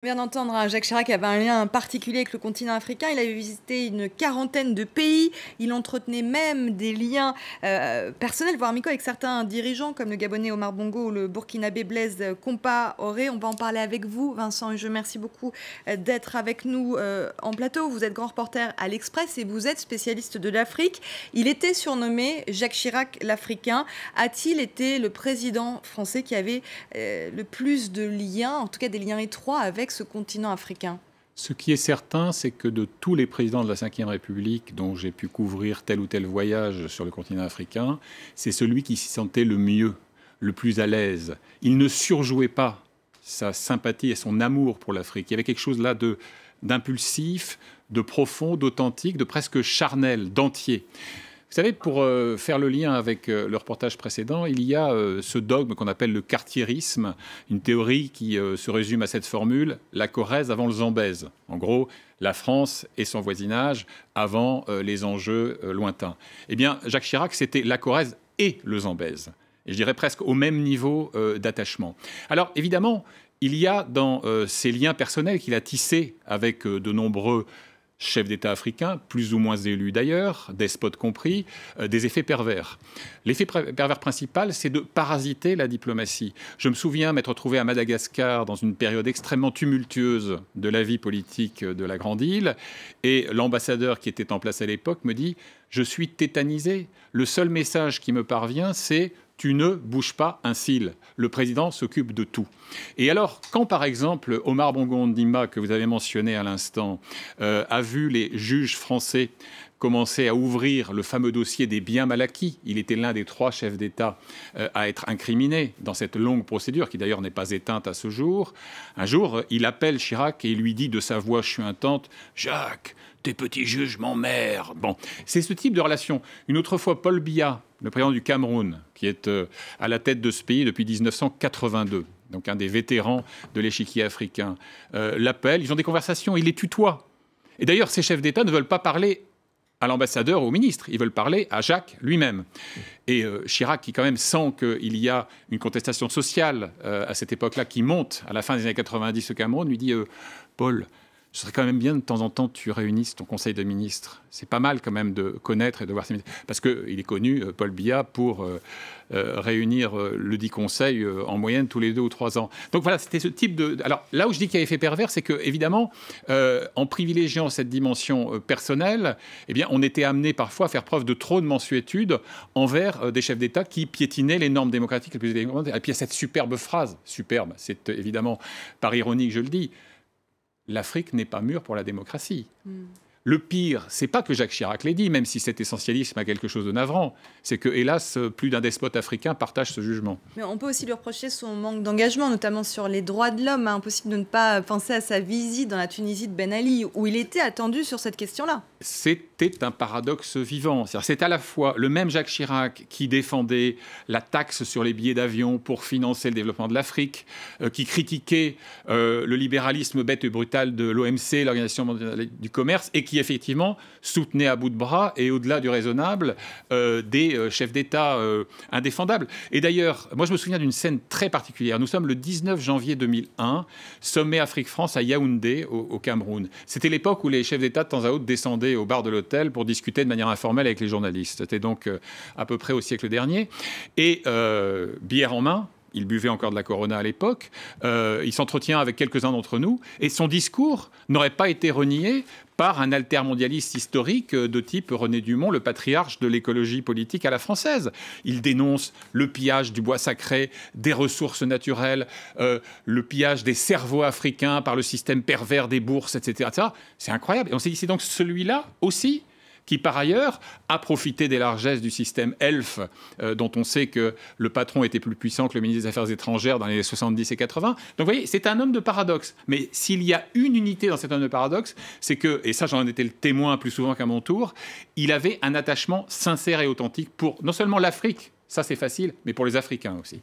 On vient d'entendre Jacques Chirac avait un lien particulier avec le continent africain. Il avait visité une quarantaine de pays. Il entretenait même des liens personnels, voire amicaux, avec certains dirigeants comme le Gabonais Omar Bongo ou le Burkinabé Blaise Compaoré. On va en parler avec vous, Vincent. Et je remercie beaucoup d'être avec nous en plateau. Vous êtes grand reporter à l'Express et vous êtes spécialiste de l'Afrique. Il était surnommé Jacques Chirac l'Africain. A-t-il été le président français qui avait le plus de liens, en tout cas des liens étroits avec ce continent africain? Ce qui est certain, c'est que de tous les présidents de la Ve République dont j'ai pu couvrir tel ou tel voyage sur le continent africain, c'est celui qui s'y sentait le mieux, le plus à l'aise. Il ne surjouait pas sa sympathie et son amour pour l'Afrique. Il y avait quelque chose là d'impulsif, de profond, d'authentique, de presque charnel, d'entier. Vous savez, pour faire le lien avec le reportage précédent, il y a ce dogme qu'on appelle le cartiérisme, une théorie qui se résume à cette formule: la Corrèze avant le Zambèze. En gros, la France et son voisinage avant les enjeux lointains. Eh bien, Jacques Chirac, c'était la Corrèze et le Zambèze. Et je dirais presque au même niveau d'attachement. Alors, évidemment, il y a dans ces liens personnels qu'il a tissés avec de nombreux chefs d'État africains, plus ou moins élus d'ailleurs, despotes compris, des effets pervers. L'effet pervers principal, c'est de parasiter la diplomatie. Je me souviens m'être trouvé à Madagascar dans une période extrêmement tumultueuse de la vie politique de la Grande Île, et l'ambassadeur qui était en place à l'époque me dit « Je suis tétanisé. Le seul message qui me parvient, c'est « Tu ne bouges pas un cil. Le président s'occupe de tout. » Et alors, quand par exemple Omar Bongo Ondimba, que vous avez mentionné à l'instant, a vu les juges français commencer à ouvrir le fameux dossier des biens mal acquis, il était l'un des 3 chefs d'État à être incriminé dans cette longue procédure, qui d'ailleurs n'est pas éteinte à ce jour. Un jour, il appelle Chirac et il lui dit de sa voix chuintante « Jacques, tes petits juges m'emmerdent. » Bon, c'est ce type de relation. Une autre fois, Paul Biya, le président du Cameroun, qui est à la tête de ce pays depuis 1982, donc un des vétérans de l'échiquier africain, l'appelle, ils ont des conversations, il les tutoie. Et d'ailleurs, ces chefs d'État ne veulent pas parler à l'ambassadeur ou au ministre, ils veulent parler à Jacques lui-même. Et Chirac, qui quand même sent qu'il y a une contestation sociale à cette époque-là qui monte à la fin des années 90 au Cameroun, lui dit Paul, ce serait quand même bien de temps en temps que tu réunisses ton conseil de ministres. C'est pas mal quand même de connaître et de voir ces ministres. Parce qu'il est connu, Paul Biya, pour réunir le dit conseil en moyenne tous les 2 ou 3 ans. Donc voilà, c'était ce type de... Alors là où je dis qu'il y a effet pervers, c'est que évidemment, en privilégiant cette dimension personnelle, eh bien, on était amené parfois à faire preuve de trop de mansuétude envers des chefs d'État qui piétinaient les normes démocratiques les plus élémentaires. Et puis il y a cette superbe phrase, superbe, c'est évidemment par ironie que je le dis, l'Afrique n'est pas mûre pour la démocratie. Le pire, c'est pas que Jacques Chirac l'ait dit, même si cet essentialisme a quelque chose de navrant, c'est que, hélas, plus d'un despote africain partage ce jugement. Mais on peut aussi lui reprocher son manque d'engagement, notamment sur les droits de l'homme. Impossible de ne pas penser à sa visite dans la Tunisie de Ben Ali, où il était attendu sur cette question-là. C'était un paradoxe vivant. C'est à la fois le même Jacques Chirac qui défendait la taxe sur les billets d'avion pour financer le développement de l'Afrique, qui critiquait le libéralisme bête et brutal de l'OMC, l'Organisation mondiale du commerce, et qui effectivement soutenait à bout de bras et au-delà du raisonnable des chefs d'État indéfendables. Et d'ailleurs, moi je me souviens d'une scène très particulière. Nous sommes le 19 janvier 2001, sommet Afrique-France à Yaoundé, au Cameroun. C'était l'époque où les chefs d'État de temps à autre descendaient au bar de l'hôtel pour discuter de manière informelle avec les journalistes. C'était donc à peu près au siècle dernier. Et bière en main, il buvait encore de la Corona à l'époque, il s'entretient avec quelques-uns d'entre nous, et son discours n'aurait pas été renié par un altermondialiste historique de type René Dumont, le patriarche de l'écologie politique à la française. Il dénonce le pillage du bois sacré, des ressources naturelles, le pillage des cerveaux africains par le système pervers des bourses, etc. etc. C'est incroyable. Et on s'est dit, c'est donc celui-là aussi qui, par ailleurs, a profité des largesses du système ELF, dont on sait que le patron était plus puissant que le ministre des Affaires étrangères dans les années 70 et 80. Donc, vous voyez, c'est un homme de paradoxe. Mais s'il y a une unité dans cet homme de paradoxe, c'est que, et ça, j'en étais le témoin plus souvent qu'à mon tour, il avait un attachement sincère et authentique pour non seulement l'Afrique, ça c'est facile, mais pour les Africains aussi.